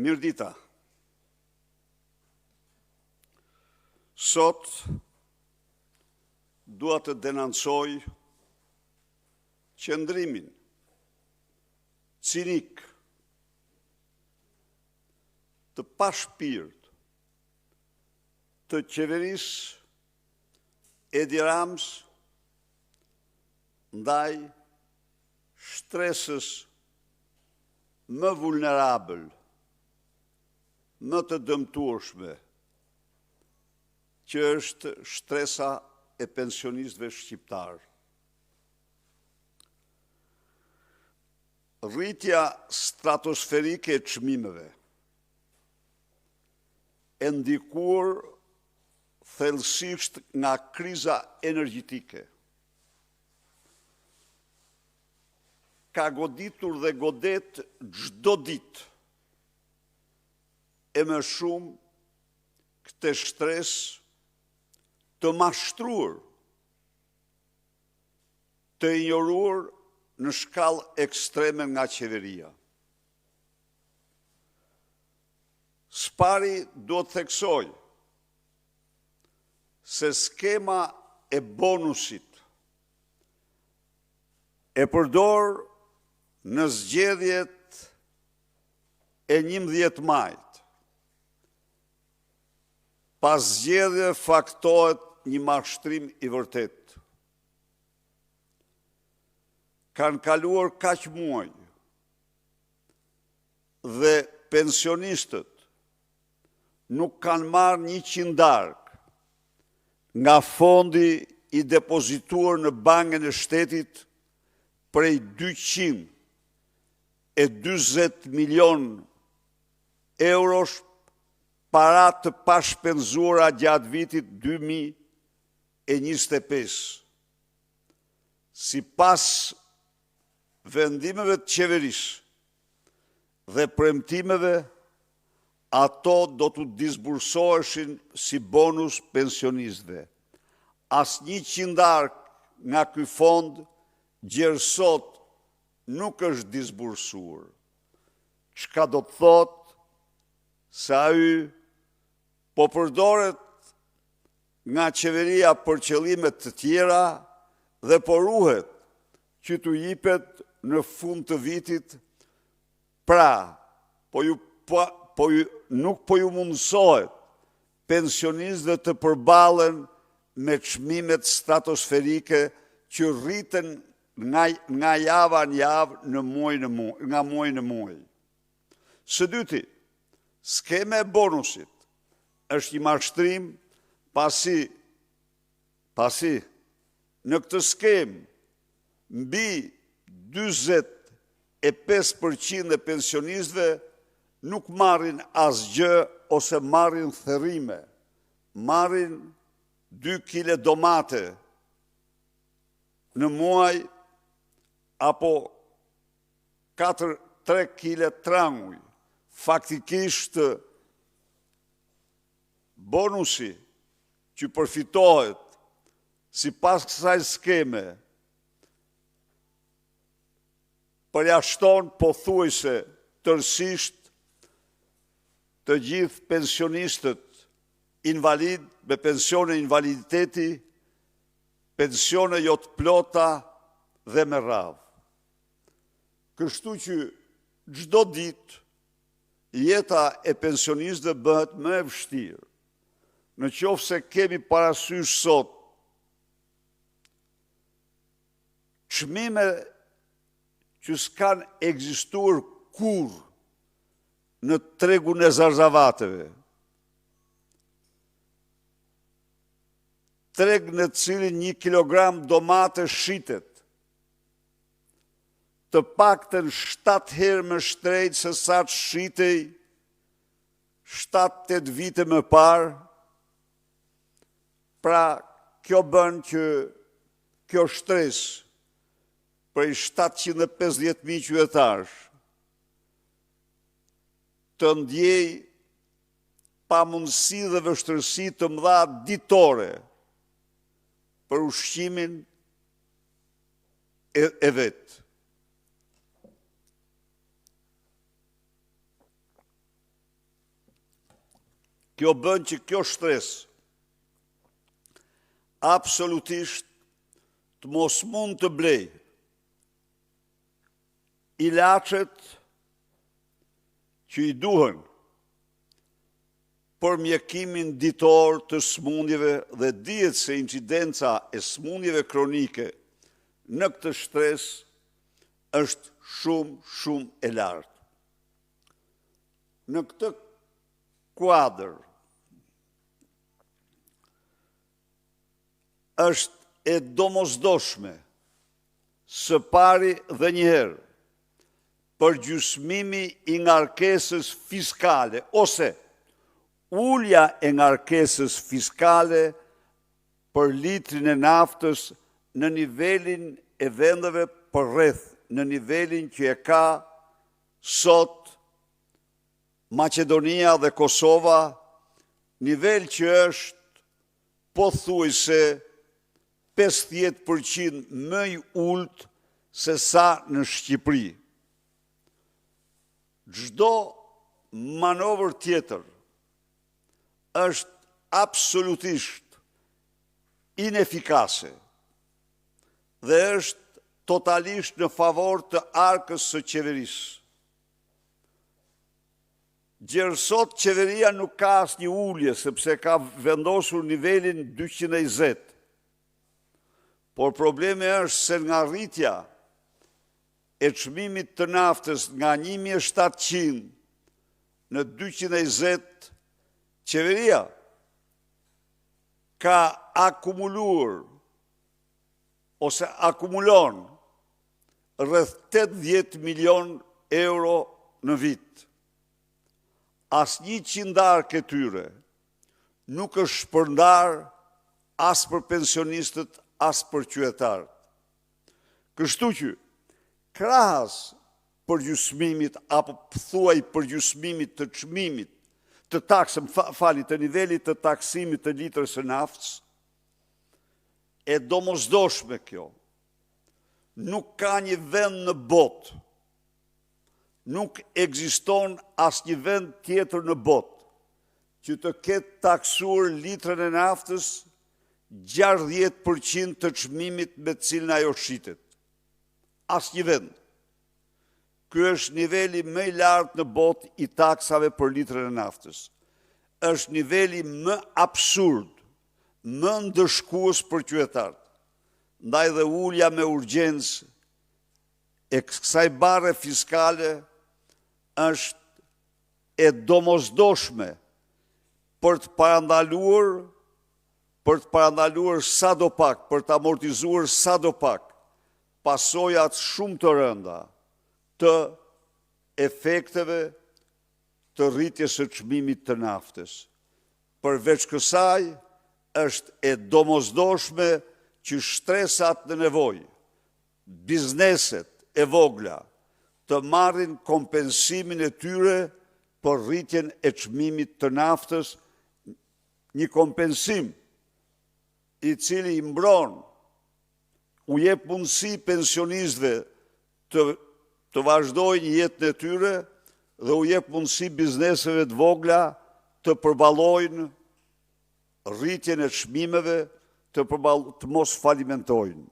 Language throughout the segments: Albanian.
Mirdita. Sot dua të denancoj qëndrimin cinik të pashpirt të qeverisë Edi Rams ndaj shtresës më vulnerabël, më të dëmtueshme, që është shtresa e pensionistëve shqiptarë. Rritja stratosferike e çmimeve e ndikuar thellësisht nga kriza energjetike. Ka goditur dhe godet çdo ditë e më shumë këtë shtresë të mashtruar, të injoruar në shkallë ekstreme nga qeveria. Spari do të theksoj se skema e bonusit e përdor në zgjedhjet e 11 majit. Pas zgjedhjeve faktohet një mashtrim i vërtet. Kanë kaluar kaq muaj dhe pensionistët nuk kanë marrë 100 dark nga fondi i depozituar në Bankën e Shtetit prej 220 milion eurosh para të pashpenzuara gjatë vitit 2025. Sipas vendimeve të qeverisë dhe premtimeve, ato do të disbursoheshin si bonus pensionistëve. Asnjë 100 dark nga ky fond gjersot nuk është disbursuar. Çka do të thotë se ai po përdoret nga qeveria për qëllime të tjera dhe po ruhet që t'u jipet në fund të vitit. Pra, nuk po ju mundësohet pensionistëve të përballen me çmimet stratosferike që rriten nga java në javë nga muaj në muaj. Së dyti, skema e bonusit është një mashtrim pasi në këtë skemë mbi 45% e pensionistëve nuk marrin asgjë ose marrin therrime. Marrin 2 kg domate në muaj apo 3 kg tranguj. Faktikisht bonusi që përfitohet sipas kësaj skeme përjashton pothuajse tërësisht të gjithë pensionistët invalid me pensione invaliditeti, pensione jo të plota dhe me radhë. Kështu që çdo ditë jeta e pensionistëve bëhet më e vështirë. Në qoftë se kemi parasysh sot çmime që s'kan ekzistuar kurrë në tregun e zarzavateve. Treg në cilin 1 kilogram domate shitet të paktën 7 herë më shtrejt se sa të shitej 7-8 vite më parë. Pra, kjo bën që kjo shtresë prej 750.000 qytetarësh të ndjej pamundësi dhe vështirësi të mëdha ditore për ushqimin e vetë. Kjo bën që kjo shtres absolutisht të mos mund të blej ilaçet që i duhen për mjekimin ditor të smundjeve dhe dihet se incidenca e smundjeve kronike në këtë shtres është shumë e lartë. Në këtë kuadër është e domosdoshme së pari dhe njëherë përgjysmimi i ngarkesës fiskale ose ulja e ngarkesës fiskale për litrin e naftës në nivelin e vendeve përreth, në nivelin që e ka sot Macedonia dhe Kosova, nivel që është pothuajse 50% më i ulët se sa në Shqipëri. Çdo manovër tjetër është absolutisht inefikase dhe është totalisht në favor të arkës së qeverisë. Gjerësot qeveria nuk ka asnjë ulje sepse ka vendosur nivelin 220. Por problemi është se nga rritja e çmimit të naftës nga 1700 në 220, qeveria ka akumuluar ose akumulon rreth 80 milion euro në vit. Asnjë qindar këtyre nuk është shpërndar as për pensionistët, as për qytetarët. Kështu që, krahas përgjysmimit apo thuaj përgjysmimit të çmimit të taksën, të nivelit të taksimit të litrës së naftës, e domosdoshme kjo. Nuk ka një vend në botë, nuk ekziston asnjë vend tjetër në botë që të ketë taksuar litrën e naftës 60% të çmimit me të cilin ajo shitet. Asnjë vend. Ky është niveli më i lartë në botë i taksave për litrën e naftës. Është niveli më absurd, më ndëshkues për qytetarët. Ndaj dhe ulja me urgjencë e kësaj barre fiskale është e domosdoshme për të parandaluar sadopak, për të amortizuar sadopak pasojat shumë të rënda të efekteve të rritjes së çmimit të naftës. Përveç kësaj, është e domosdoshme që shtresat në nevojë, bizneset e vogla, të marrin kompensimin e tyre për rritjen e çmimit të naftës, një kompensim i cili i mbron, u jep mundësi pensionistëve të vazhdojnë jetën e tyre dhe u jep mundësi bizneseve të vogla të përballojnë rritjen e çmimeve, të mos falimentojnë.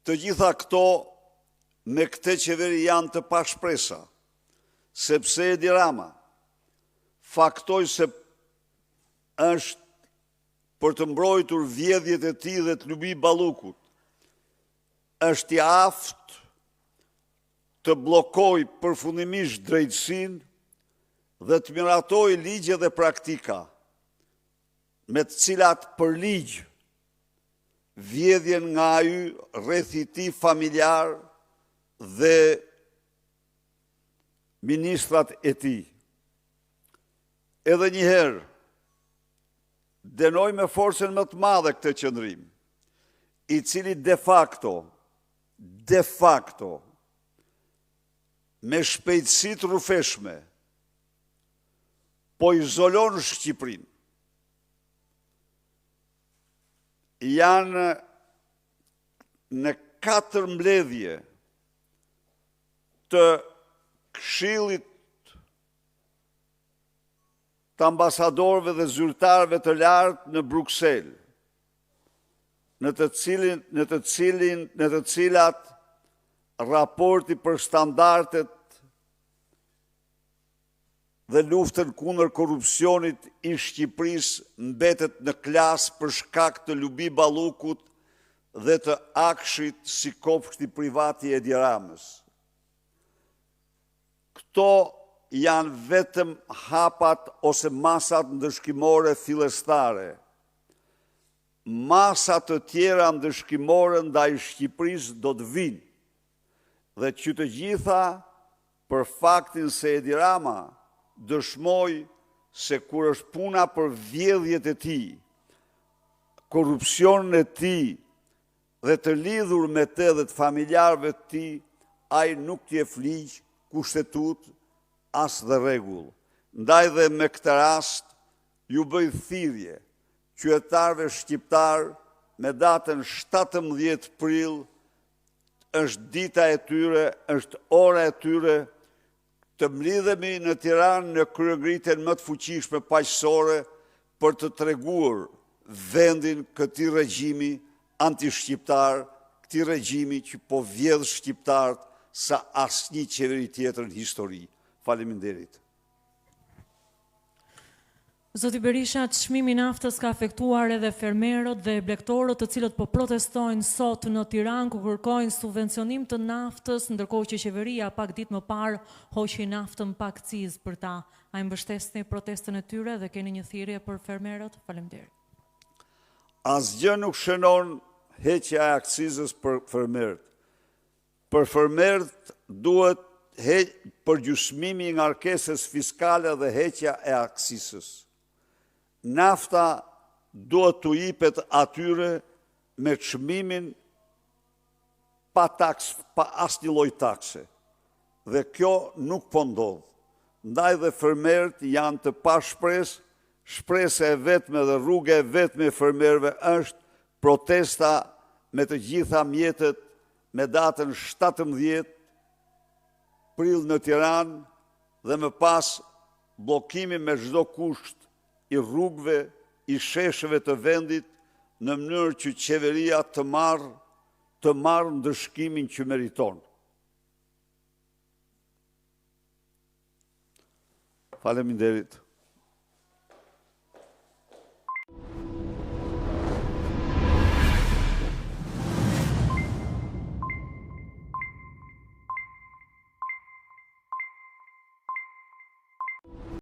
Të gjitha këto me këtë qeveri janë të pashpresa, sepse Edi Rama faktoi se është për të mbrojtur vjedhjet e tij dhe të Lubi Ballukut, është i aftë të bllokojë përfundimisht drejtësinë dhe të miratojë ligje dhe praktika me të cilat për ligj vjedhjen nga ai rreth i tij familjar dhe ministrat e tij. Edhe njëherë, denoj me forcën më të madhe këtë qëndrim, i cili de facto, me shpejtësi të rrufeshme, po izolon Shqipërinë. Janë në 4 mbledhje të Këshillit të ambasadorëve dhe zyrtarëve të lartë në Bruksel, në të cilat raporti për standardet dhe luftën kundër korrupsionit i Shqipërisë mbetet në klasë për shkak të Lubi Ballukut dhe të Akshit si kopshti privat i Edi Ramës. Këto janë vetëm hapat ose masat ndëshkimore fillestare. Masat të tjera ndëshkimore ndaj Shqipërisë do të vinë, dhe që të gjitha për faktin se Edi Rama dëshmoj se kur është puna për vjedhjet e tij, korrupsionin e tij dhe të lidhur me të dhe të familjarëve të tij, ai nuk t'i e fliq kushtetut as dhe rregull. Ndaj dhe me këtë rast ju bëj thirrje qytetarëve shqiptar me datën 17 prill, është dita e tyre, është ora e tyre, të mlidhemi në Tiranë në kryengritjen më të fuqishme paqësore për të treguar vendin këtij regjimi anti-shqiptar, këtij regjimi që po vjedh shqiptarët sa asnjë qeveri tjetër në histori. Faleminderit. Zoti Berisha, çmimi i naftës ka afektuar edhe fermerët dhe blegtorët të cilët po protestojnë sot në Tiranë ku kërkojnë subvencionim të naftës, ndërkohë që qeveria pak ditë më parë hoqi naftën pa akcizë për ta. A i mbështesni protestën e tyre dhe keni një thirrje për fermerët? Faleminderit. Asgjë nuk shënon heqja e akcizës për fermerët. Për fermerët duhet përgjysmimi i ngarkesës fiskale dhe heqja e akcizës. Nafta duhet të jepet atyre me çmimin pa taks, pa asnjë lloj takse. Dhe kjo nuk po ndodh. Ndaj dhe fermerët janë të pashpresë, shpresa e vetme dhe rruga e vetme e fermerëve është protesta me të gjitha mjetet me datën 17 prill në Tiranë dhe më pas bllokimi me çdo kusht i rrugëve, i sheshëve të vendit në mënyrë që qeveria të marrë ndëshkimin që meriton. Faleminderit.